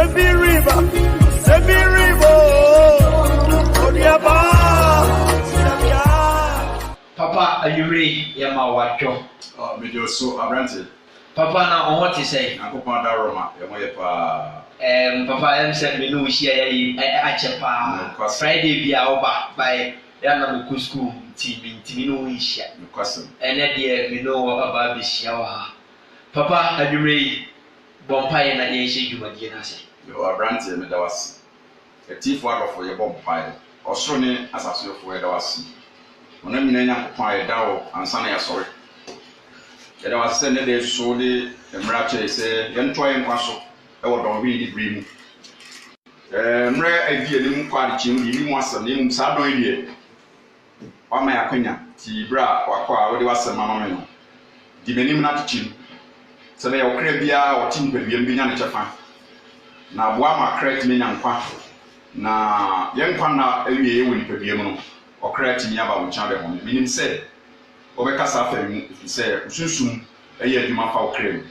Semi River, Odiaba. Papa, are you ready? Yama Wacho. Medio so abranted. Papa, now what you say? I go down Roma, Yamoyapa. Papa, I'm saying me no share a chepa. Friday be over by Yana School team no issue. And at the end, we know about this shower. Papa, are you ready? Bompire and I say you again. You are branted, Medawas. A thief water for your bompire, or Sonny as I see for Edawasi. When I'm in a fire down and Sunny, sorry. There was sending a solely and Ratchet say, young toy and muscle, I would not really dream. Rare idea, little quality, you want a little sad idea. On my opinion, Tibra or Qua, what was a mamma. The minimum not chin. So they are crabia or tin with the Bian Japan. Now, Wama correct me and Qua. Now, young Pana, a year will be able or correct me about Chandler, meaning said. Obekasa fam if say sunsun eye adwuma fa okrem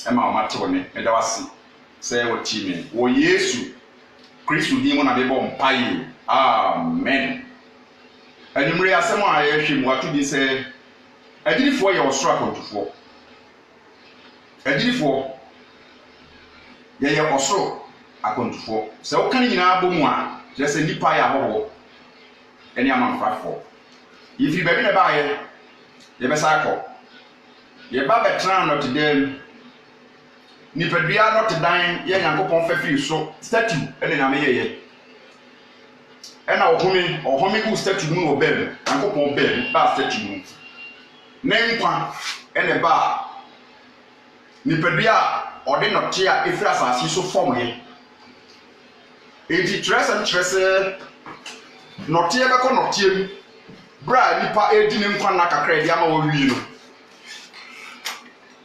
e ma o mate woni me da wase say wo ti me wo Yesu Kristo din mo na be bom paye amen animre asem a ye hwem wato bi say adinifo ye osoro akontufo adinifo ye osoro akontufo say wo kan nyina abomu a je say nipa ya hoho eni amanfafo ifiri baby na baaye ye besako ye ba betran not dem ni pedua not dan ye Nyankopon fafi so statue ene na me ye ena ohome ku statue mu no bem Nyankopon bem ba statue mu ne nkwa ene ba ni pedua ode note a efira asase so form ye enti trese note ye beko note mu bra nipa edi ne nkwa na kakra di ama wo wi no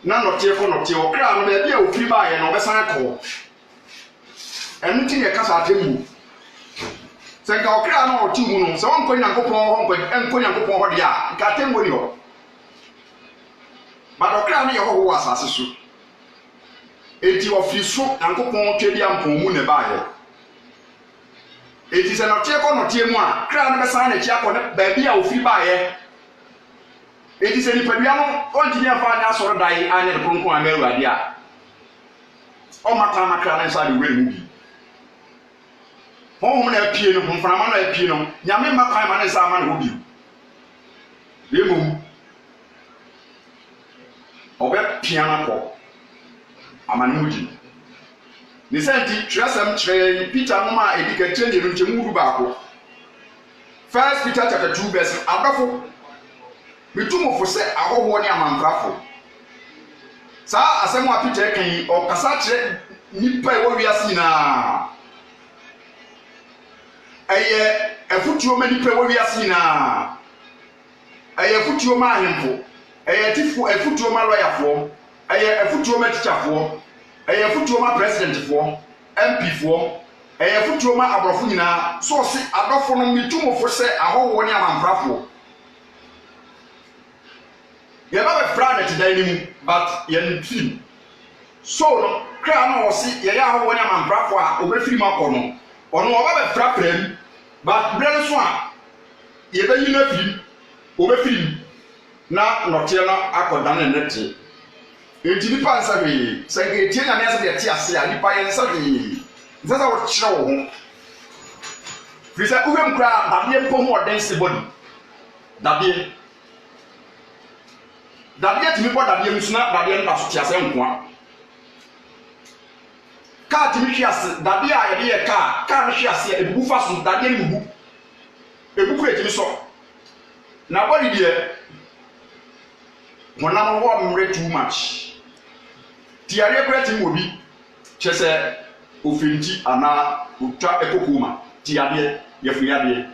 na note ko note o kra no be bia ofiri ba ye no besan ko enu ti ye kasa atembu se ka o kra no o ti mu no se won ko Nyankopon ho nko Nyankopon ho dia ka tembo ni ho ma do kra no ye ho wo asase so eti ofiri so Nyankopon twedi ampon mu ne ba ye eti se no tie ko no tie mu a kra no be san na chi akọ ba bia ofiri ba ye eti se ni padua no onjini afa nya soro dai anya de kronkron ameru ade a o mata na kra na inside we mu bi ho na apie no mframa na apie no nyame mata ma na sa ma na ho bi lemu obe piano ko amanu ji ni senti tresem tre Peter mama edika change no nchemu ru ba ko 1 Peter chapter 2 verse adafo bitumofo se ahoho ne amanfrafo sa asemu a Peter kan o kasa kire nipa e wo wiase na eye efutuo ma nipa e wo wiase na eye efutuo ma ahemfo eye tifo efutuo ma lawyer eye efutuo ma teacher fo eye efutuo ma president fo MP fo eye efutuo ma abrofo nyina so se adofo no bitumofo se ahoho ne amanfrafo ye ba be fraud today ni but ye film so no kra no wo si ye ya ho wonya manbrafo a obefiri makọ no ono wo ba be fra prem but bre no so a ye be yi na film obefiri na note na akoda na nete enti ni pa nsa we se ke tie na me ase de tie ase a ni pa ye nsa de nsa wo kire wo ho fi se uhwem kra da be mpo ho odense body Dabie timi po dabie musuna dabie nda so tiase nkoa ka timi hwiase dabie a ye de ka no hwiase ebubu fa so dabie ni bubu ebubu etimi so na body de wona mo mre too much tiare kura timi obi chese ofenti ana utwa ekokuma tiade ye fuyade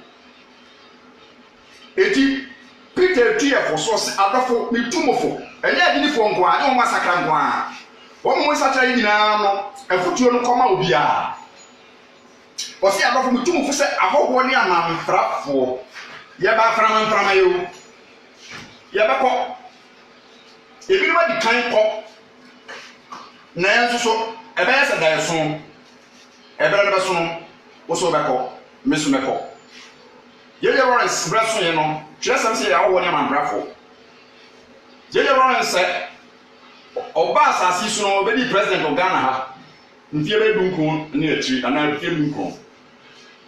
eti Peter tie for source adofo ni tumofo enye adini fo nko a e masakra nko a wo mo sakra nyina no afutuo no koma obi a o si adofo ni tumofo se ahoho ni amanfrafo ye ba frama yo ye ba ko ebi ma di kan ko na enso so e ba yesa da yeso ebere be so no wo so beko me so meko J.J. Lawrence braso ye no twesem se ya wo ne manbrafo J.J. Lawrence say oba asasi so no be di president of Ghana ha nfie be dunkun ne atri ana nfie dunkun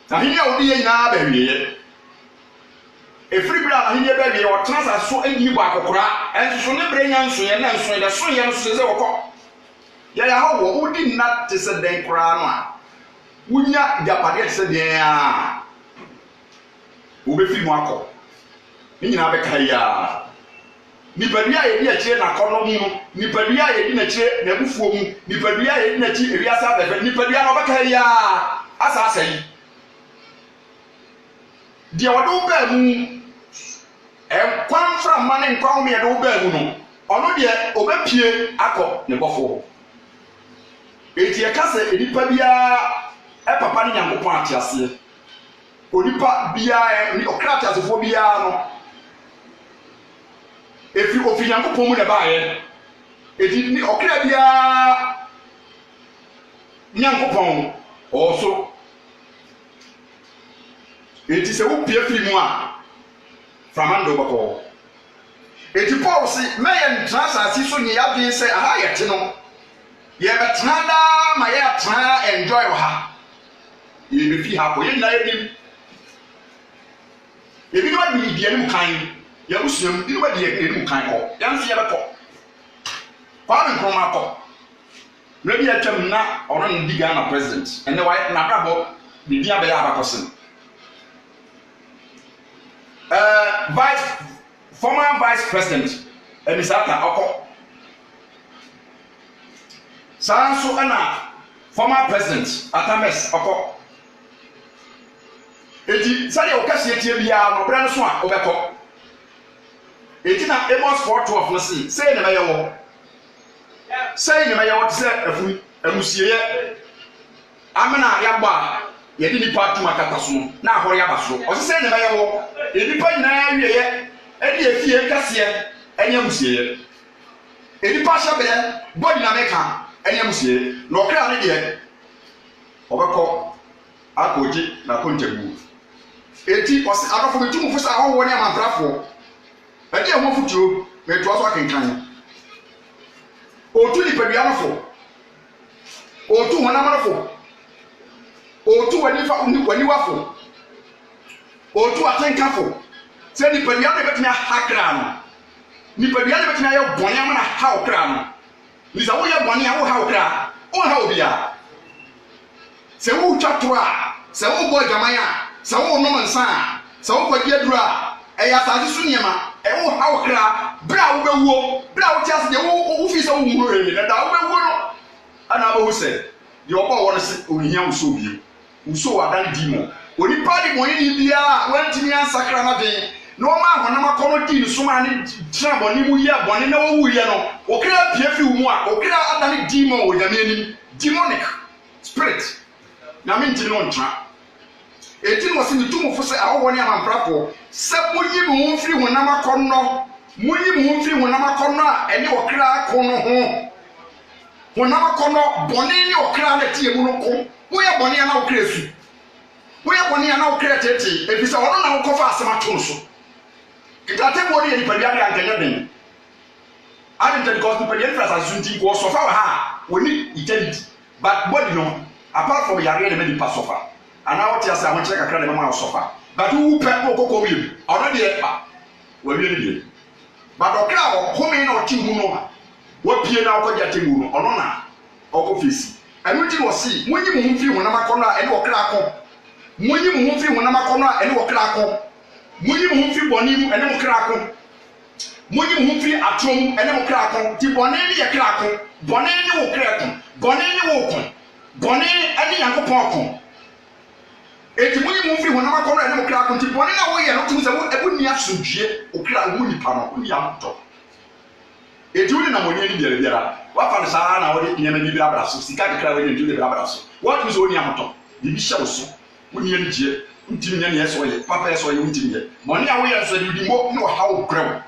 na hini a odi ye nyina ba wiye efiri bra na hini ba wiye o transa so anyi bo akokora enso so ne bre nya nso ye na nso ye so ye no so ze wokọ ya ho odi na te se den kora no a wunya japade te se den a wo be fi mu akọ ni nyina be kai ya nipadua ye di akire na kono mu nipadua ye di na kire na bufuo mu nipadua ye di na chi ewiasa befe nipadua no be kai ya asa asai dia wado ba mu kwan fra mane nkwan me do ba mu no ono de obepie akọ ne bofo eti e kase enipa bia papa ni Nyankopon atiase onipa bia ni okrati asefo bia no efi ofi Nyankopon mu ne baaye eti ni okra bia Nyankopon oso eti se wo pie fi mu a framando bako eti Paul si meyen transasi so ni ya bi se aha ye te no ye betranda ma ye tra enjoy ha ye be fi ha ko ye na edim ye bi no bi di ani mu kan ye usum bi no bi di ani mu kan ko ya nso ye beto kwa me kroma ko me bi atwam na ono ndi Ghana president ene wa na brabo bi dia be ya abakosen former vice president Emisata Oko Sanso ana former president Atames Oko eti sare okasi etie bia no bra no so a obeko eti na Amos 4:12 no say na maye wo say na maye wo tse afu amusieye amena ya gba ye di nipa tu makata so na ahore ya baso o say na maye wo nipa nyina wieye edi efie kase enya musieye nipa shabe body na meka enya musieye na okra ne de obeko akoji na kontebu eti osi adofo betumu fusa ahowo ne amantrafo edi e mo futuro me to aso akenkan otu ni pedua nofo otu honamrofo otu wani wafo otu atenkafo se ni pedua ne betina hakra no ni pedua ne betina ye bone amana ha okra no ni za wo ye bone a wo ha okra o ha obia se wo twatwa se wo bo jamanya se wo no mansa se wo kwagi adura eya tazi so niema e wo ha okra bra wo bewuo bra wo tiase de wo fi se wo mu re na da wo bewuo no ana ba wo se de obo wo no se ohia wo so bio wo so wadan dimo oni padi mo yin bia wantimi ansakra na den no ma honam akono di so ma ne tra boni mu ye boni na wo wuye no okra pie fi wo mu a okra adan dimo wo nyame anim demonic spirit na me ntini no ntra eti no se ni tumu fo se awo ne amamprafo se munyi mu mfiri honam akono munyi mu mfiri honam akono a ene okra akono ho honam akono boni ni okra na tie mu no ko wo ye boni na okra su wo ye boni na okra tete ebisa wono na wokofa asema to so kitate bodi ye nipadua ga nganya ben adem tell because nipadua frasa sunti ko sofa wa ha woni eternity but body no apart from yare na me pass sofa ana what ya say won cheka kakra na me sofa but who pe ko kokko wi already e pa wa wi ni die but okra wo home na oti hu no wa pie na ko ja temu no ono na okofisi anu ti wo si munyi mu mfi hu na makono a ene okra ko munyi mu mfi hu na makono a ene okra ko munyi mu mfi boni mu ene okra ko munyi mu mfi atom ene okra ko ti boni ni ye kra ko boni ni wo kra ko boni ni wo ko boni ene Yankopon ko eti munyi mu mfi hu na makono ene okra ko ti boni na wo ye no tum se wo ebu ni asodwie okra wo ni pa no wo ni amto eti wo ni na moni ni biara wa fa no saa na wo de nyama ni biara braso sika kra wo ni ntu de biara braso what tum se wo ni amto bibi hye wo so wo ni ani gie ntimi nya ne yeso ye papa yeso ye ntimi ye moni a wo ye so de di mo no ha wo grew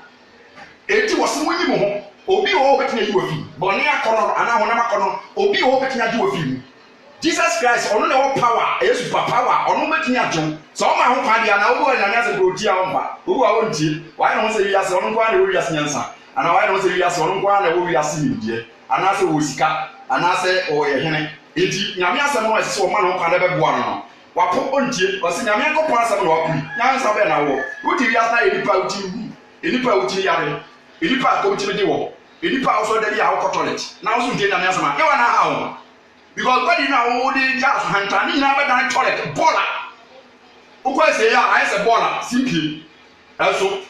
eti wo se munyi mu ho obi wo betina yi wo fi boni akono ana ho na makono obi wo betina ji wo fi mu Jesus Christ ono na wo power e super power ono betumi adwom so o ma ho kwa dia na wo bo nyame ase bro ti a wo mpa wo a wo ntie why na wo se wiase ono kwa na wo wiase nyansa ana why na wo se wiase ono kwa na wo wiase nimdie ana se wo sika ana se o ye hene enti nyame ase no ase wo ma no kwa na be boa no wapo ontie o se nyame akopon ase no wakuri nyansa be na wo wo ti wiase na enipa uti yare enipa ko ti de wo enipa so de ya wo toilet na wo so ntie nyame ase ma e wa na ha wo because when you know the just hunter ni na be dan toilet baller o ko say ya I say baller simply also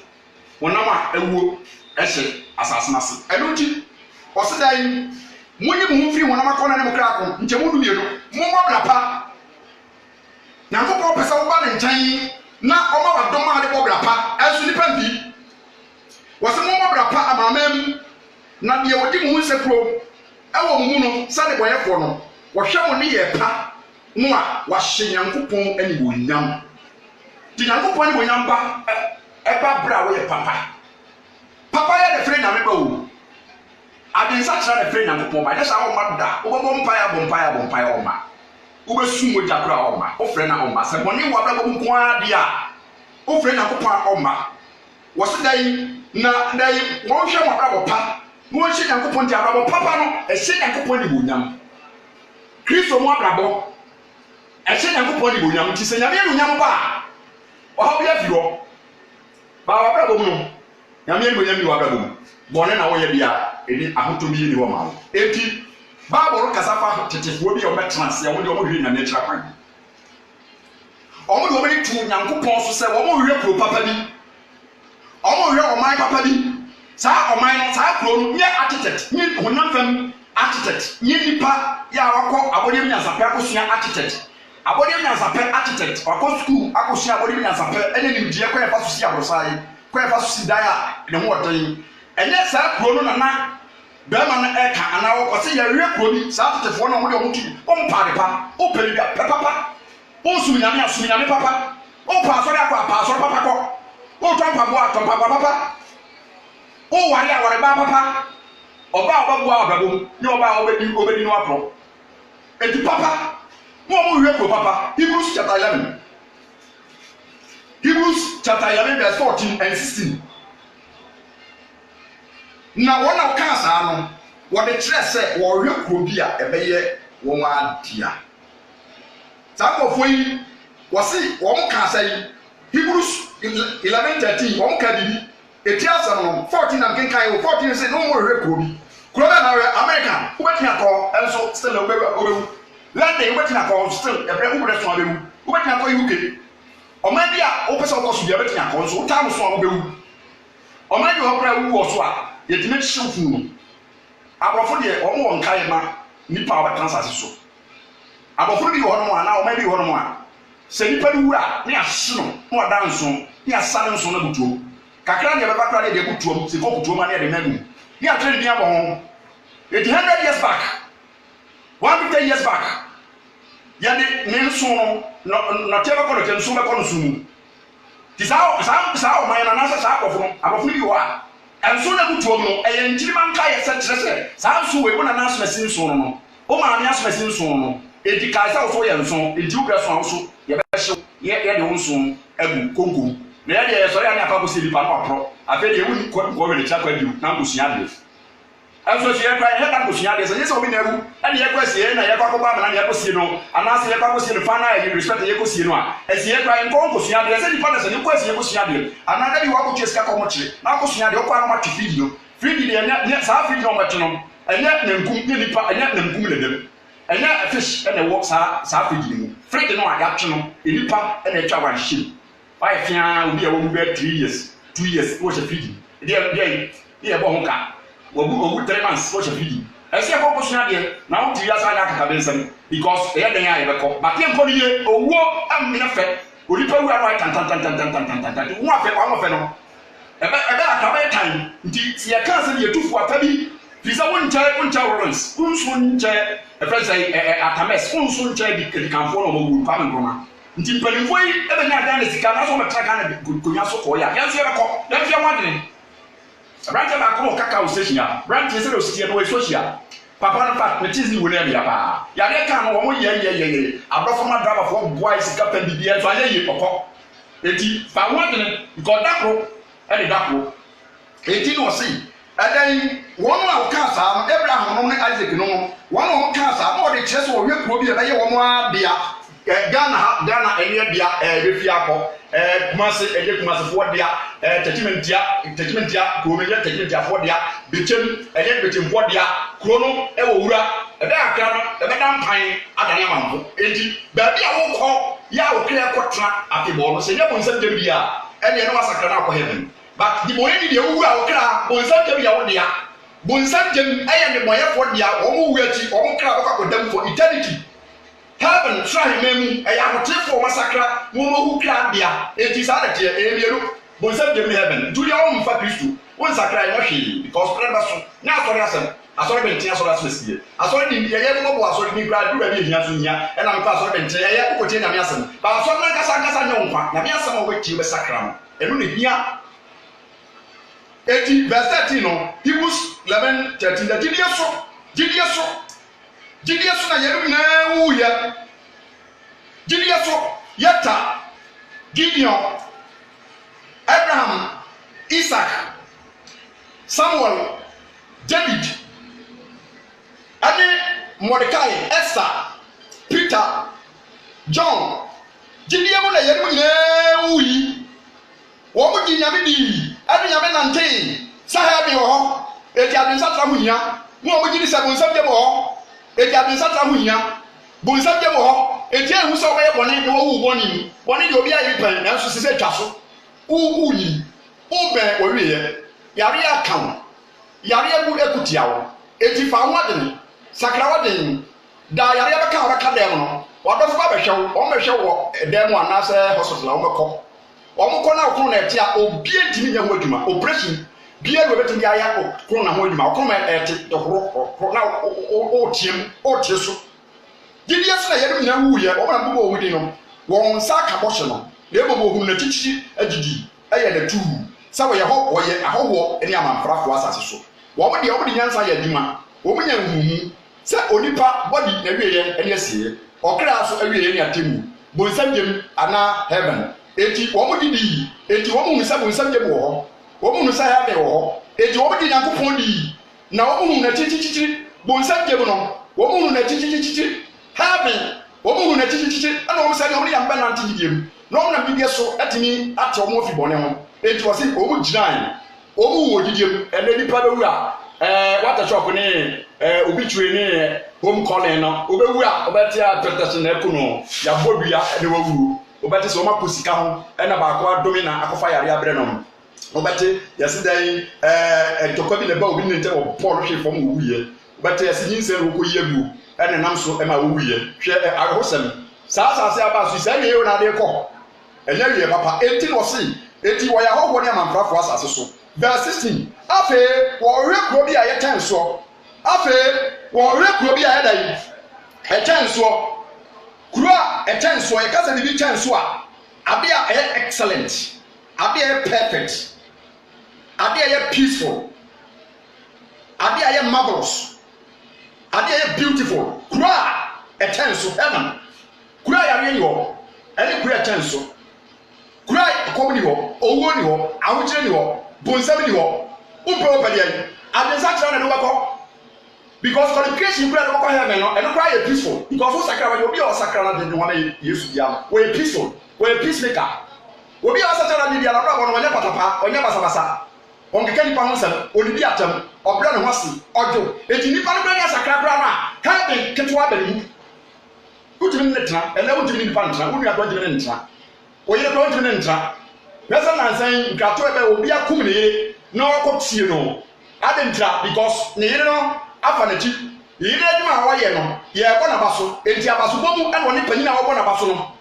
wonama ewuo ehye asasenase enuti o se dan munyi mu firi wonama kona ne mukra ko nche mu dumie no mu mobla pa na ko pesa wo ba ne nchen na o ma wa doma de mobla pa enso ni pambi wo se mu mobla pa amamam na de wodi mu nsekro ewo mu no sane boyefo no wɔhwɛ mo ne yɛ pa no a wɔahyɛ nyankopɔn ani wonyam di nyankopɔn ani wonyam ba ɛba bra wo yɛ papa yɛ de frɛ nyame ba wo adensa kyerɛ de frɛ nyankopɔn ba dɛsa wo ma da wo bɔ mpae wo ma wo bɛsu mo jakra wo ma wo frɛ na wo ma sɛ bɔne wo abra bɔ nko ade a wo frɛ nyankopɔn wo ma wo se dai na dai wo hwɛ mo abra bɔ pa wo hwɛ nyankopɔn di abra bɔ papa no ɛhyɛ nyankopɔn ani wonyam Kristo mo abrabo ehye nyankopon ni bonyam ti se nyame enyam ba o ha bia firo ba wa abrabo mu no nyame enyam ni wa abrabo bone na wo ye bia eni ahoto bi ni wo ma wo enti Bible kasafa tetefuo bi o betena se wo de o mo hwe nyame kira kwan o mo de o me tu nyankopon so se wo mo hwe pro papa bi o mo hwe o man papa bi sa o man no sa pro no nye architect nye honam fam architect nye nipa ya wako abodi mnyasape akosua architect wako school akosua abodi mnyasape ene nimdie kwa efa so si abrosai kwa efa so si daya ne ho odan enye sa kro no na be ma na eka ana wo se ya hwe kro bi sa tetefo no mo de o mutu o mpade pa o peli bia papa o suminyame papa o pa so ya kwa pa so papa ko o tompa papa o ware ba papa oba bua obrabo ni oba obedi no apro enti papa mo hwe ko papa Hebrews chapter 11 verse 14 and 16 na wona ka sa no wo de kire se wo hwe ko bi a ebeye won adia sakofo yi wo si wo ka sa yi Hebrews 11:13 wo ka bibi etiasa no 14 am kenkan wo 14 say no more hwe ko bi Kuroba na America, ubetina ko enso still obewu. London ubetina ko still ebre ubere so obewu. Ubetina ko UK. Oman bia opese okoso bia ubetina ko nso tam so obewu. Oman bia opera wu oso a yetime hyefu no. Abrofo de omo won kai ma nipa obetransase so. Abrofo bi wo no ana oman bi wo no a. Se nipa du wura na yahye no, na oda nso, na yasane nso na butuo. Kakra de beba kra de butuo, se ko butuo ma na de magu. Ni atwere dia bon 100 years back 150 years back ya de nenso no tebe ko no nso be ko no sumu ti sa o man na na sa akofo no abofo bi wo a enso na butuo no eye nkiri man ka ye se kyerese sa nso we bona na aso masin nso no o ma na aso masin nso no edi ka sa so ye nso edi u preso nso ye be hye ye de nso agu konko na ya de so ya na pa ko se lipa no apro afi de ewu ko we le chakwa diu na ngusua de enso se ye kwa ye ta ngusua de se ye so bi na ewu e de ye kwa se na ye kwa ko ba na ye ko sie no ana se ye kwa ko sie no fa na ye respect ye ko sie no a e se ye kwa en ko ngusua de se di pa na se ni kwa se ye ko sua de ana da bi wa ko cheska ko mo kire na ko sua de ko kwa ma twi video video de ne sa video mo twi no enye na nkum ni nipa enye na nkum le dem enye fish e na wo sa video mu free no a ya twi no e nipa e na twa wan him why fia obi a wo be 3 years 2 years wo she feeding dey bo ho ka wo 3 months wo she feeding ese ko ko sua de na wo ti ya sa ya kaka ben sam because e dey ya e be ko ba te ko ni owo am na fe ori pa wu ara tan wo afa wo fe no ebe aka ba tan nti si ya kan se de tufu ata bi fisa woncha Lawrence unso nche e fe say atames unso nche di kanfo no mo wu pa nkroma nti mpanimfo yi ebe nya dan sika na so metra kan na konya so ko ya yanso ye bekọ ya fia wadene brand ba ko kaka o station ya brand se o sitie no we social papa no fa me tizi wo na bia pa ya de kan wo mo ye abofoma driver for boys sika pa bibia so aye kokko eti fa wo de ko dakro e de dakro eti no si adan won a ka sa Abraham no ne Isaac no won o ka sa no de chese wo hwekuro bi e be ye wo mo abia Ghana enya bia refi akọ kumase kumase fo dia techimentia ko me techimentia fo dia bechem bechem fo dia kro no e wo wura e be akra no e be dan pan adane amamfo enti ba bia wo kọ ya wo kre kotra afebo no se nye bonsam dem bia e ne no masakra na akọ heaven but di boye ni de wo wura wo kra bonsam dem bia wo dia bonsam dem e ne boye fo dia wo mo wura ti wo mo kra ko akọdam for eternity heaven try memu ayakotifo masakra mo hu kra dia enti sa da tie emielu bonsam dem heaven do ya o mfa Kristo won sakra ya hwe because prayer baso na asori asem asori bentia asori asesie asori din ye mo bo asori din kra du ba bi hia so hia e na mfa asori bentia ye ko tie na me asem ba asori na kasa nya nkwa na me asem o wetie be sakra no enu ne hia eti verse 13 no Hebrews 11:13 da Jidie so na yenu na wuya Jidie so yata Gideon Abraham Isaac Samuel David ani Mordecai Esther Peter John Jidie mo na yenu na wuyi wo mo di nyame di ani nyame nante sahabi wo ho eti adin satra mu hia mo mo di sabon sabje mo ho eti adin satra mu hia bon sabje mo ho eti ehu so be bone de wo wu bone de obi ayi pan na so se twa so wu ni u be wo wiye yare account yare agu ekutia wo eti fa ho de sakra wo de da yare be ka wo ka dem no wo do fa be hwew wo me hwew dem anase hospital wo mekọ omo na okun na etia obi entimi nya ho adwuma operation bia we betimi aya okun na ho adwuma okun ma ete horo na o tie so gidi yeso na yedum na wuye o na bobo wudi no won sa ka boshe no le bobo hu na chichi agidi eye na tu sa wo ye ho wo ye ahowo eni amanfrafo asase so wo mo de nyansa ya adwuma wo mo nya nhumu se onipa body na wiye eni asie okra so awiye eni atemu bonsam dem ana heaven eti wo mo didi eti wo mo nsa bonsam dem wo ho wo mo nsa ya be wo ho eti wo mo di Nyankopon di na wo mo na chichichichi bonsam dem no wo mo na chichichichi heaven wo mo na chichichichi ana wo sa ni wo ya mba na ntidiem no na bibie so etimi ate wo mo fi bone ho eti wo se wo mo giran wo mo wo didiem ene nipa be wura water shop ni obi twe ni home calling no obewu a obeti a protection na ekuno ya bodua ene wawuru obeti so maposika ho ena ba ko domina akofa yare abre no obeti yesidan tokobi le ba obi nte wo Paul hwe fom wuye obeti yesinse ro ko yebu ene nam so ema wuye hwe ahosem sa se aba so se ye na de ko enye wie papa enti no si enti wo ya hoho ni amanfrafo asase so verse 16 afe wo rekro bi aye tenso afe wo rekro bi aye dai tenso kura tenso e kasa bi tenso a ade a excellent ade a perfect ade a peaceful ade a marvelous ade a beautiful kura tenso heaven kura ya re yo ene kura tenso kura ko ni ho owo ni ho awujire ni ho bonsam ni ho umpo padi ai adensa tra na do bako because qualification kura do bako heaven no eno kura ye peaceful because o sakra wa obi o sakra na de wana Yesu dia we peaceful we peacemaker obi o sakra na dia na bra no nya patapa onya basabasa onkeka ni pa ho sam onibi atam obra ne ho ase ojo eti ni pa no nya sakra kura na heaven ketwa bani utimi ne tra ele utimi ni pa ntra unu ado utimi ne ntra oyire ko utimi ne ntra pesa na nsan nkato ebe obi akum ne yire na okotie no adentra because ne yire no afa na chi yire adwuma a waye no ye ko na baso enti abaso bomu e woni panyina wo na baso no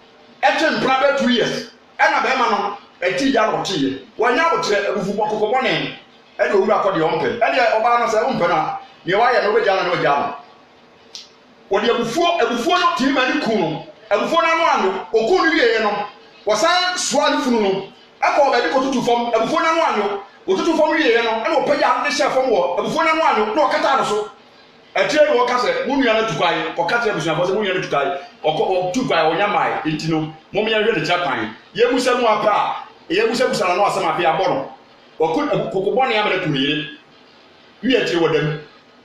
eche mpra be 2 years e na be ma no eti ja no tie wanya botre abufu bokoko ne e de owura akode ompe e de oba no se ompe na ne waye no be ja no ja no odi abufuo no ti ma ni ku no abufuo na no ando oku no wiye no wasan swali funu no akọ ba bi ko tutu fom abufuo na no ando otutu fom wiye no e no pagya ne hye fom wo abufuo na no ando na okata no so ɛkyerɛ no wɔka sɛ mo nua no tukwae ɔka kyerɛ busuafo sɛ mo nua no tukwae ɔkɔ tukwae ɔnya mae nti no mo me yɛhwɛ ne kyerɛ kwan yɛbusa mu apɛ a yɛbusa no asɛm apɛ abɔ no ɔkɔ kokobɔne amana kum yere wi akyire wɔ dam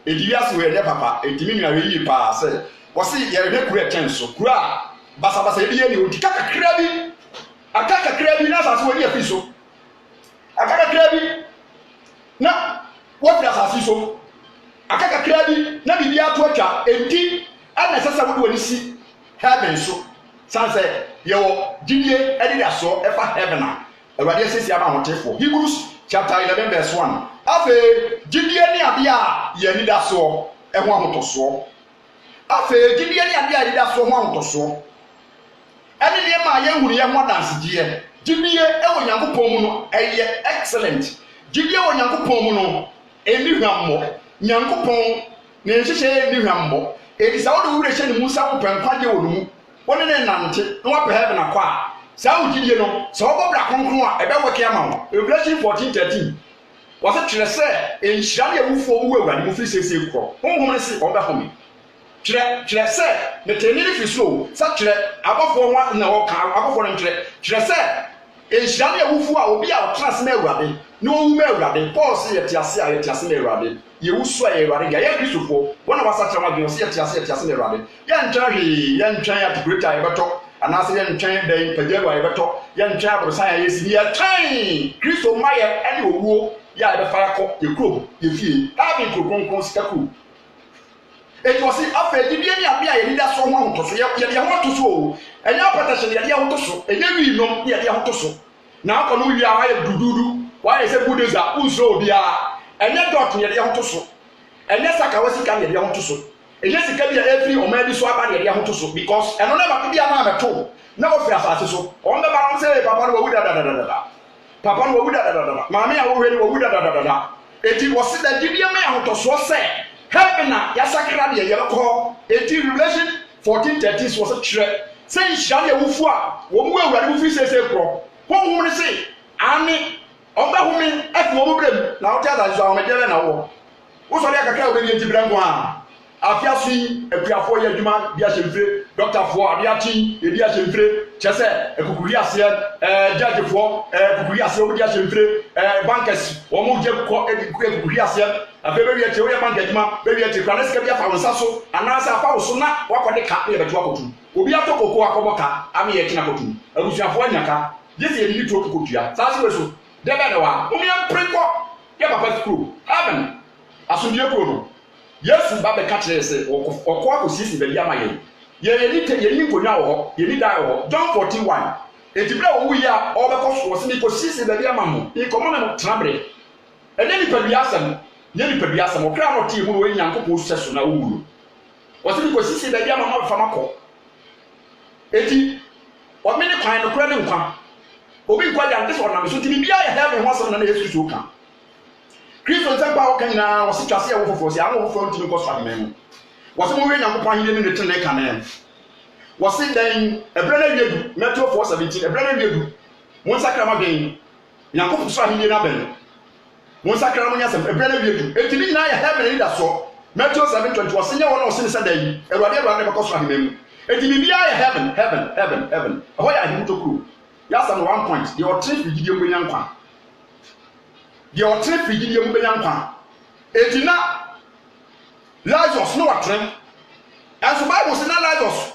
edi wiase wɔ yɛ papa edi mi nua wɔ yi paa sɛ wɔsi yɛrehwɛ kura ɛkyɛn so kura a basabasa ebi yɛ ne odi kakra bi aka kakra bi na asase wɔ ni afi so aka kakra bi na wɔfiri asase so aka kakra bi na bibi ato atwa enti ana sɛ sɛ wode wɔ si heaven so sanse yɛwɔ gyidie ɛde so ɛfa heaven a awurade asisi ama ahotefo Hebrews chapter 11 verse 1 afei gyidie ne ade a yɛni da so ɛho ahotosoɔ afei gyidie ne ade a yɛni da so ho ahotosoɔ ɛne nneɛma a yɛnhunu yɛn ho adansedie gyidie ɛwɔ Nyankopɔn mu no ɛyɛ excellent gyidie wɔ Nyankopɔn mu no ɛni hwammɔ Nyankopɔn ne nhyehyɛ ni hwammɔ edi sɛ wode wure hyɛ ne mu sa wo pɛnkwaje wɔ no mu wone ne nante na wapɛ heaven akɔ a saa wo gyidie no sɛ wɔbɔ bra kronkron a ɛbɛwɔ ke ama wo Revelation 14:13 wɔsɛ kyerɛ sɛ nhyira ne awufoɔ wu awurade mu firi sɛsɛ korɔ honhom ne se ɔbɛhome kyerɛ sɛ metani ne fi so sɛ kyerɛ abɔfoɔ ho na wɔka abɔfoɔ no kyerɛ sɛ nhyira ne awufoɔ a obi a ɔtena ase na awurade na ɔwu ma awurade Paul sɛ yɛte ase a yɛte ase na awurade yɛwu so a yɛ awurade ga yɛ kristofoɔ wɔn a wɔasa kyerɛ wɔn adwene sɛ yɛte ase na awurade yɛntwɛn hwee yɛntwɛn atikureta a yɛbɛtɔ anaasɛ yɛntwɛn dɛn pagyaru a yɛbɛtɔ yɛntwɛn aborosan a yɛsi yɛtwɛn kristo ma yɛ ɛne owuo yɛ a yɛbɛfa yɛkɔ yɛ kurom yɛ fie ɛbi nkuro kronkron sika kuro eti wɔsi afɛ gyidie ne abe a yɛde da so ho ahoto so yɛde ho to so o ɛnyɛ apɛtɛhyɛ ne yɛde ho to so ɛnyɛ wi nom ne yɛde ho to so na akɔ no wi a ayɛ dududu wayɛ sɛ budoza unsoro obiara ɛnyɛ dɔt ne yɛde ho to so ɛnyɛ saka wɔ sika ne yɛde ho to so ɛnyɛ sika bi a efiri ɔman bi so aba ne yɛde ho to so because ɛno na ba bi a na abɛto na wɔfiri asase so wɔn bɛba no sɛ papa no wɔwu dadadadada papa no wɔwu dadadadada maame a wɔhwɛ no wɔwu dadadadada eti wɔsi da gyidie me ahotosoɔ sɛ heaven a yasakra de yɛbɛkɔ eti Revelation 14:13 so wɔsɛ kyerɛ sɛ nhyira ne awufo a wɔn mu awurade mu firi sɛsɛ korɔ honhom ne se ane ɔbɛhome afi wɔn brɛm na wɔte asase so a wɔn gyɛbɛ na wɔ wosɔre akakra wɔn ani ntibirɛ nko a afia so yi akuafoɔ yɛ adwuma bi ahyɛ mfire dɔktafoɔ ade akyi ebi ahyɛ mfire kyɛ sɛ ekukuri aseɛ judgefoɔ ekukuri aseɛ wɔn di ahyɛ mfire bankers wɔn gye kɔ ekukuri aseɛ afei bɛwi akyi wɔyɛ bank adwuma bɛwi akyi kura ne sika bi afa wɔn nsa so anaasɛ afa wɔn so na wakɔ de ka ne yɛ bɛto akɔtu obi atɔ koko akɔbɔ ka ami yɛ kyina akɔtu abusuafoɔ nyaka yɛsi yɛ didi to koko tua saa se wɔ so dɛbɛ de wa wɔn yɛ mpere kɔ yɛ papa kuro heaven asomdue kuro no Yesu ba be ka kyerɛ sɛ ɔkɔ akɔsiesie baabi ama yɛn yɛni nkonnwa wɔ hɔ yɛni dan wɔ hɔ John 14:1 eti bere a wɔwu yi a ɔbɛkɔ so wɔ sɛ nkɔsiesie baabi ama mo nkɔmɔ na mo tena bere ɛnyɛ nipadua asɛm nyɛ nipadua asɛm ɔkra na ɔte mu wɔn Nyankopɔn sɛ so na wɔwu no wɔ sɛ nkɔsiesie baabi ama mo afa makɔ eti ɔme ne kwan no kora ne nkwa obi nkwa de ante sɛ ɔnam so timi bia yɛ heaven ho asɛm na Yesu so ka Kristo nsɛm ba wɔka nyinaa wɔsi twase a wɔfoforɔ si ahɔ foforɔ ntumi nkɔ so ahemɛ mu wɔsi mo wie Nyankopɔn ahenni ne tene ka ne wɔsi dan ɛbrɛ na wiedu Matthew 4:17 ɛbrɛ na wiedu mo nsakra ma bɛn Nyankopɔn so ahenni na bɛn mo nsakra mo nyasɛm ɛbrɛ na wiedu enti ne nyinaa yɛ heaven ni da so Matthew 7:20 wɔsi nyɛ wɔn a wɔsi ne sɛ dan Awurade bɛkɔ so ahemɛ mu enti bibia yɛ heaven ɛhɔ yɛ ahemmu tokuro yɛasɛm no 1 point deɛ ɔtene firi gyidie mu nya nkwa deɛ ɔtene firi gyidie mu bɛnya nkwa eti na Lazarus no watene ɛnso Bible sɛ na Lazarus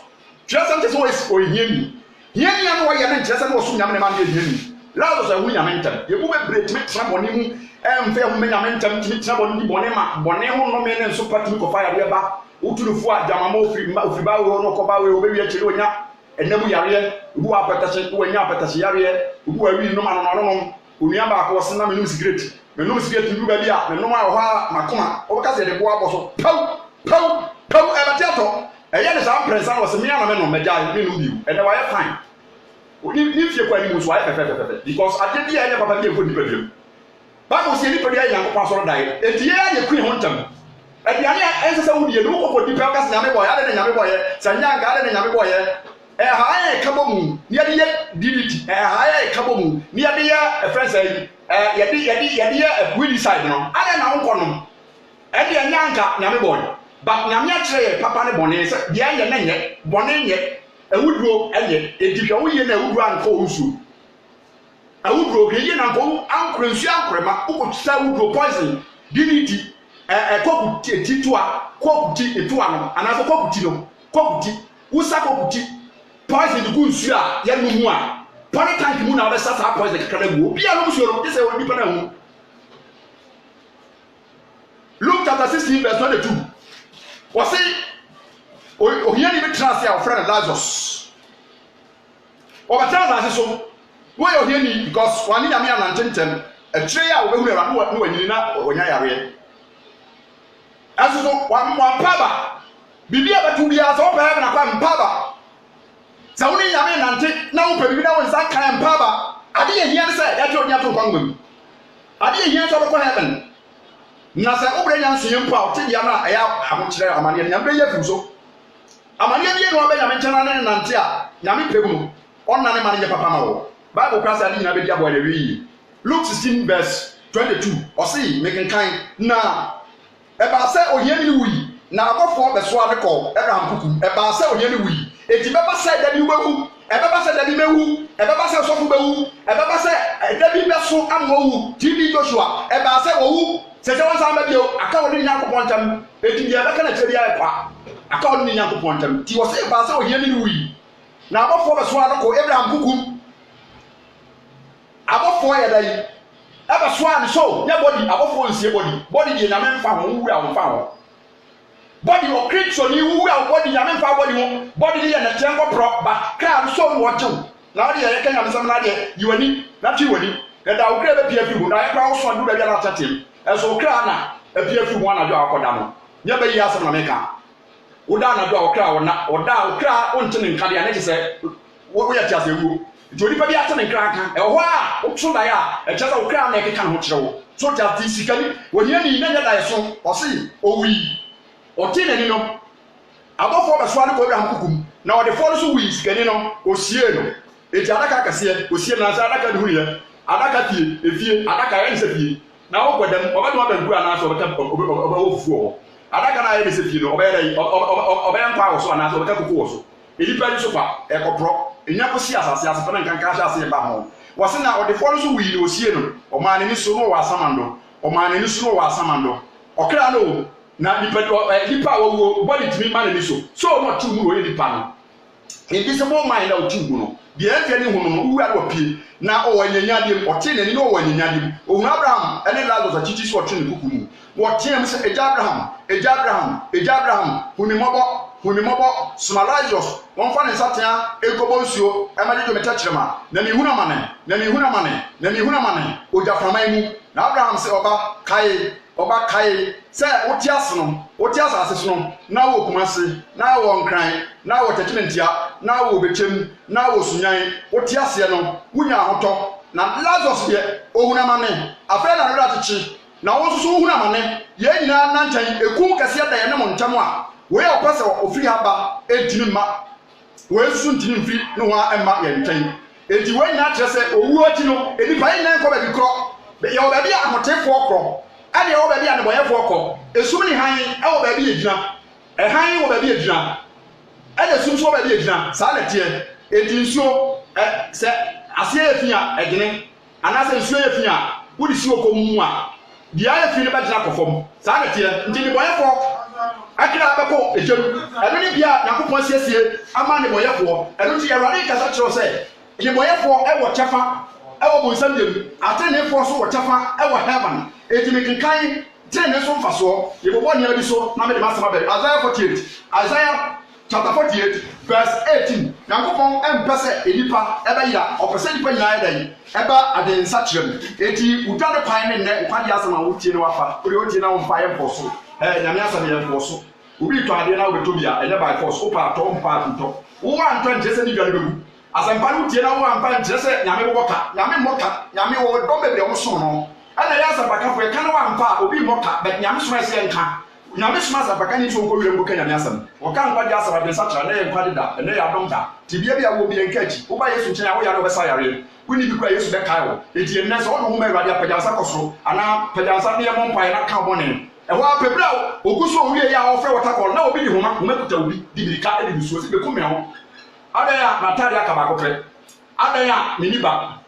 kyerɛ sɛ nte sɛ ɔyɛ hiani no wɔyɛ ne nkyerɛ sɛ na wɔso nyame ne ma no yɛ hiani Lazarus ɛho nyame ntɛm yɛbu bebree tumi tena bɔne mu ɛmfɛ ho nyame ntɛm tumi tena bɔne di bɔne ma bɔne ho nnome ne nso pa tumi kɔfa yareɛ ba wotulufo a gyamama ofiri ba wɔ no kɔba wɔ obewi akyire onya ɛnam yareɛ obu apɛtɛhye wɔnya apɛtɛhye yareɛ obu awi nom anonom onua baako wɔse na menum secret ndu ba bi a menum a wɔ hɔ a makoma wɔbɛka sɛ yɛde boa bɔ so pau ɛbɛte atɔ ɛyɛ ne saa mprɛnsa na wɔse mea na menom magyae menum bio ɛnɛ wɔayɛ fine ne fie kɔ anim so ayɛ pɛpɛpɛpɛ because ade bi a ɛnyɛ papa bi ɛkɔ nipa biam Bible sɛ nipa bi ayɛ Nyankopɔn asɔre daeɛ enti yɛyɛ ayɛ kui ho ntam aduane a ɛnsɛ sɛ wodie no wokɔkɔ nipa wɔka sɛ nyame bɔyɛ ade ne nyame bɔyɛ sɛ nyanka ade ne nyame bɔyɛ ɛha yɛ kabo mu ni yɛde yɛ DDT ɛha yɛ kabo mu ni yɛde yɛ friends ayi yɛde yɛ weed side no ade na wonkɔ no ɛde nyanka nyame bɔyɛ but nyame akyerɛ papa ne bɔne sɛ deɛ yɛ na nyɛ bɔne nyɛ awuduro ɛnyɛ edihwa wo yɛ na awuduro anko nsu awuduro ke yɛ na anko ankoro nsu ankorema ukotsa awuduro poison DDT kokuti titwa kokuti etwa no anaso kokuti no kokuti usa kokuti poison de gunsu a yɛ no mu a pɔne tank mu na ɔbɛsa saa poison kakra mu obi a no so no sɛ wɔ nipa na hu Luke chapter 16 verse 22 was say ohia ni betra se our friend Lazarus obata na so wo yo ohia ni because wani na me anantentem a tray a obehu era no wanyini na onya yare aso so wa mpaba bibi abatu bia so pa na kwa mpaba sa woni ya me nante na wo pa bibi na won sa kan mpaba ade ye hia ne se ya je onya to kwangwam ade ye hia so ko heaven na sɛ obre nya nso yempa o te dia na ɛya ahokyerɛ amane ne nyame yɛ fuso amane bi no ɔbɛnya me nkyɛn na ne nante a nyame pɛgu no ɔnna ne ma ne papa ma wo bible klasa ne nyina bɛdi abo ale wi Luke 16 verse 22 ɔse mekenkan na ɛba sɛ ohia ni wuyi na akɔfo bɛso ade kɔ Abraham kuku ɛba sɛ ohia ni wuyi eti bɛba sɛ da bi wewu ɛbɛba sɛ da bi mewu ɛbɛba sɛ sɔfo bewu ɛbɛba sɛ da bi bɛso amowu TV Joshua ɛba sɛ wowu sese wọn san bɛ bi o aka wɔn ni nyankopɔn ntam eti bi ɛbɛka na kyerɛ bi ayɛ kwa aka wɔn ni nyankopɔn ntam ti wɔ sɛ baasa ohia ni wuyi na abɔfoɔ bɛ so adoko Abraham kuku abɔfoɔ yɛ da yi ɛbɛ so ani so nyɛ bɔdi abɔfoɔ nsie bɔdi deɛ nyame nfa ho wuwu a wɔn fa ho bɔdi wɔ kristo ni wuwu a bɔdi nyame nfa bɔdi ho bɔdi ni yɛ na kyɛn kɔporɔ ba kaa no so wɔ kyew na ɔde yɛ yɛ kɛnyɛ nsɛm na deɛ yiwani na ti wani ɛda okura bɛ pie fi mu na yɛ kora wɔsɔn do bɛ bi ala tɛtɛm ɛso kra na apia fi mu anadwo akɔda no nya bɛ yi asɛm na meka woda anadwo akɔkra wona woda akɔkra wonte ne nkade ane kyesɛ wo yɛ tiase wuo nti onipa bi ate ne nkra ka ɛhɔ a wotso dae a ɛkyɛ sɛ wokra na ɛkeka ho kyerɛ wo so ta ti sikani wɔnyɛ ni na nya dae so ɔse owi ɔte n'ani no abɔfo bɛsoa ne kɔ Abraham kukum na ɔde fɔ no so wi sikani no osie no eti adaka kɛseɛ osie na sɛ adaka de hu yɛ adaka fie efie adaka yɛ ne sɛ fie na wo kodam obadu abanku ana so obeka ofufuo adaka na ye se fie no obaya nkwa wo so ana so obeka kuku wo so elipa ni so fa ekopro enya ko si asase asase na nkanka sha ase ba ho wo se na ode fo no so wi no osie no o ma ne so no wa asamando o ma ne so no wa asamando okra no na lipa wo body timi ma ne so no tu mu no ye lipa no invisible mind na o tu mu no de ente ni hu no wu ade opie na o wanyanyade ote nani no wanyanyade o Abraham ene Lazarus achichi so ote ne kuku mu wo te am se Abraham hunimobo Lazarus won fa ne satea ekobo nsuo e ma de meta kyerema na mi huna mane o jaframan mu na Abraham se oba kai se wote asase no na wo kumase na wo nkran na wo tetenentia na wo bechem na wo sunyan wote ase no wunya ahotɔ na Lazarus de ohunamane afa na rura techi na wo so ohunamane ye nyina nantan ekum kase da ye ne montam a we opase ofiri haba edini ma we su ntini mfiri no ha emma ye ntwan edi we nyina kyerɛ sɛ owu ati no enipa yin nan kɔ ba bi kro ye wo ba bi ahotefo kro ade wo ba bi aneboyefo kɔ esum ni han wo ba bi egyina han wo ba bi egyina ade sum so wo ba bi egyina saa na tie edi nsuo sɛ ase efia egene anase nsuo efia wodi si okomu a dia efia ne ba gyina kɔfom saa na tie nti ni boyefo akira abeko ejem eno ni bia nakopon siesie ama ne boyefo eno ti Awurade kasa kyerɛ sɛ ni boyefo ɛwɔ kyefa ɛwɔ bonsam dem atenefo so wɔ kyefa ɛwɔ heaven etimi kenkan tene so mfaso yebobɔ nia bi so na me de masema be Isaiah chapter 48 verse 18 yankopon empese enipa ebeyira opese nipa nyina edan eba adensa kyerem eti udane pan ne nne nkwade asema wotie ne wafa ori otie na womfa ye mfoso nyame asema ye mfoso obi to ade na obeto bia enye by force opa to mpa nto wo anto nkyese ni biare bebu asempa no tie na wo ampa nkyese nyame boboka nyame wo do bebre wo so no ana ya asempaka fo ka na wo ampa obi boka but nyame so ese nka nyame so asempaka ni to ko wire mboka nyame asem wo kan kwade asema de sacha na ye nkwade da na ye adom da tibia bia wo bi enkachi wo ba Yesu nkyɛn a wo ya no besa yare woni bi kwa Yesu be kai wo eti enne so wo ho ma Awurade apagyansa kɔsoro ana pagyansa ne ye mompa na ka bɔne ɛhɔ apebra oguso owie ya ofre watercolor na obi di homa kuta obi di birika e di suo se be ku me ho adan ya natari aka ba ko pre adan ya mini ba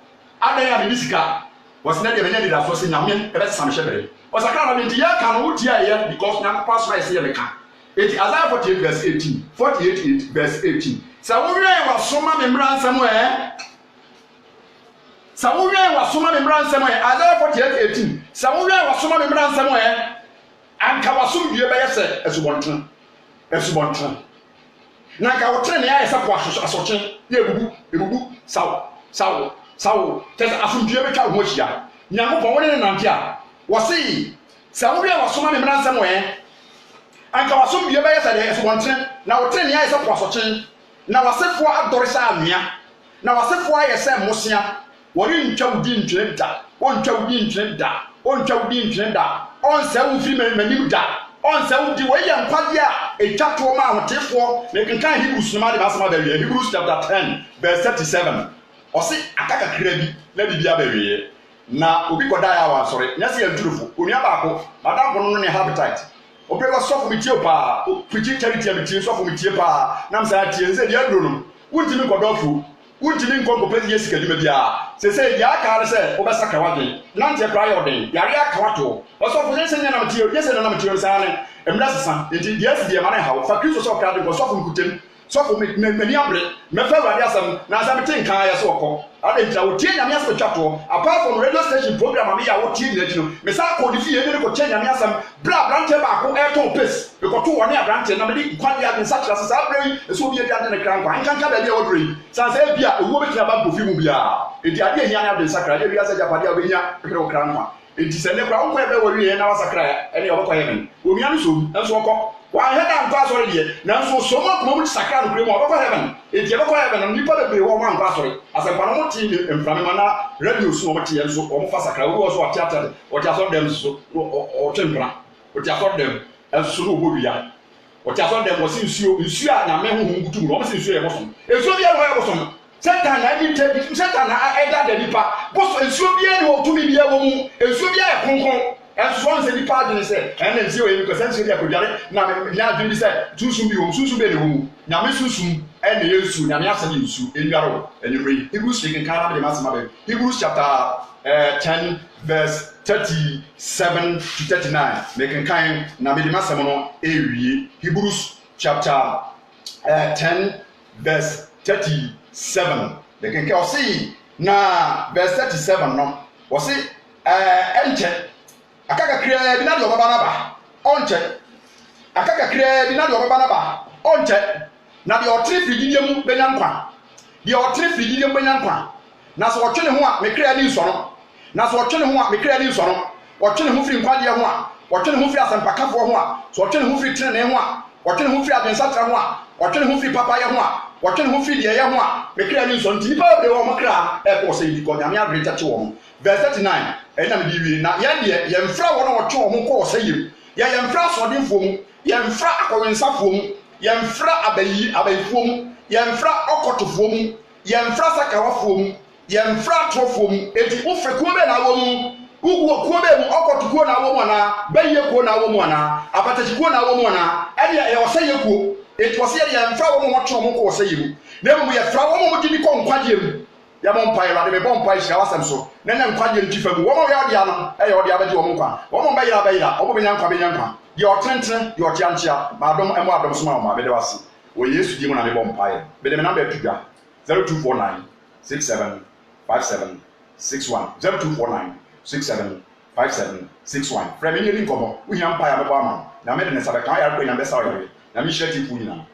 adan ya mini sika was na de menya di da so se nyame e be sam hye osakra na binti ya ka no wutia ye because na pass rice ye meka eti Isaiah 48 verse 18 48 verse 18 sa wo wen wa soma me mra nsam sa wo wen wa soma me mra nsam Isaiah 48 18 sa wo wen wa soma me mra nsam anka wasum due be yese esubontan na ka wo trene ya yesa po asochen ye ebubu sawo tesa asum due be twa ho hia nyankopon woni ne nante a wasi sa wo wen wa soma me mra nsam anka wasum due be yese de esubontan na wo trene ya yesa po asochen na wasefo adore sa anua na wasefo ayese mosia wori ntwa udi ntwe da ontwa udi ntwe da ontwa udi ntwe da onse wo fi manim da onse wo di we ye nkwade a etwato ma ahotefo me kenkan Hebrews no ma de basama da wie Hebrews chapter 10 verse 37 osi akaka kra bi na bibia ba wie na obi koda ya wa sore nya se yanturufo onua ba ko madam ko no ne habitat obrego sofo mi tie pa piti charity mi tie sofo mi tie pa nam sa tie nze dia duro no wuntimi kodofo wuntimi nkonko pezi yesika dima bia se ya ka se obesaka wadwen nante prayer odin yare aka wato osofo se nya na mtie yese na mtie sa ne emra sesa enti dia se dia mane ha fa kristo so kra de ko sofo nkutem sofo mani abre me fa wade asam na asam tin kan ya so ko ade ntia wo tie nyame asam twato apart from radio station program am ya wo tie nyina kino me sa ko di fi ye ko tie nyame asam bra brante ba ko airton pace be ko to woni abrante na me di kwade ya nsa kra sa abre eso bi ya de ne kran kwa nkanka da bia wodri sa sa bia owo betina ba ko fi mu bia enti ade ehia na de sakra de bia sa japade a obenya ekre kran kwa enti se ne kra wo kwa be wori ye na wasakra ene obakwa yemen omia no so enso okọ wa heda nko asori de nanso so mo ko mu sakra no kre mo obakwa heaven enti obakwa heaven no nipa de be wo mo anko asori asempa no mo ti mframe mana radio so mo ti ye so o mo fa sakra wo so atiata o ti asori dem so o twempra o ti asori dem enso no obodua o ti asori dem wo si nsuo a na me ho ngutu no mo si nsuo ye mo so ensuo bi ye no ye mo so Satan na ni tebi Satan na eda de nipa boso ensuo bia ni otumi bia wo mu ensuo bia e konkon enso nse nipa de ne se ene nse we because ensuo bia kodware na na de ni se sunsun bi wo sunsun be ne wo mu nyame sunsun ene yesu nyame asem yesu enwaro enwre Hebrews speaking kan na de masema be Hebrews chapter 10 verse 37 to 39 making kan na me de masema no ewie Hebrews chapter 10 verse 37 the can can see na verse 37 no we see enche akaka krea bi na de obaba na ba onche akaka krea bi na de obaba na ba onche na de otre fididie mu benya nkwa de otre fididie mu benya nkwa na so otwe ne ho a me krea ni nso no na so otwe ne ho a me krea ni nso no otwe ne ho firi nkwa de ho a otwe ne ho firi asempakafo ho a so otwe ne ho firi tene ne ho a otwe ne ho firi adensatra ho a otwe ne ho firi papa ye ho a watwe ne ho fi de ye ho a me kra ni so nti pa de wo mo kra e ko se yi ko nyame agre tache wo verse 39 ena me bi na ye de ye mfra wo na watwe wo mo ko se yi ye mfra so de fo mu ye mfra akowensafo mu ye mfra abayifo mu ye mfra okotofo mu ye mfra sakawafo mu ye mfra trofo mu eti wo fe ko be na wo mu ugu ko be mu okotuko na wo mu na baye ko na wo mu na apatachi ko na wo mu na ene ye wo se ye ko it was here ya mfra wo mo tro mo ko se yimu na mu ya fra wo mo di ni ko nkwaje mu ya mo mpa ira de me bon mpa shira wasam so na na nkwaje ntifa mu wo mo ya dia no e ya odi abaji wo mo nkwa wo mo ba ira wo mo benya nkwa ye otrenten ye otiantia ma adom emo adom so ma ma be de wase wo yesu di mu na me bon mpa ira be de me na be tudwa 0249 6757 61 0249 6757 61 fra me ni nkomo wo hia mpa ya me bo ama na me de ne sabe kan ya ko nya be sa o ya na mi sheti fu nyina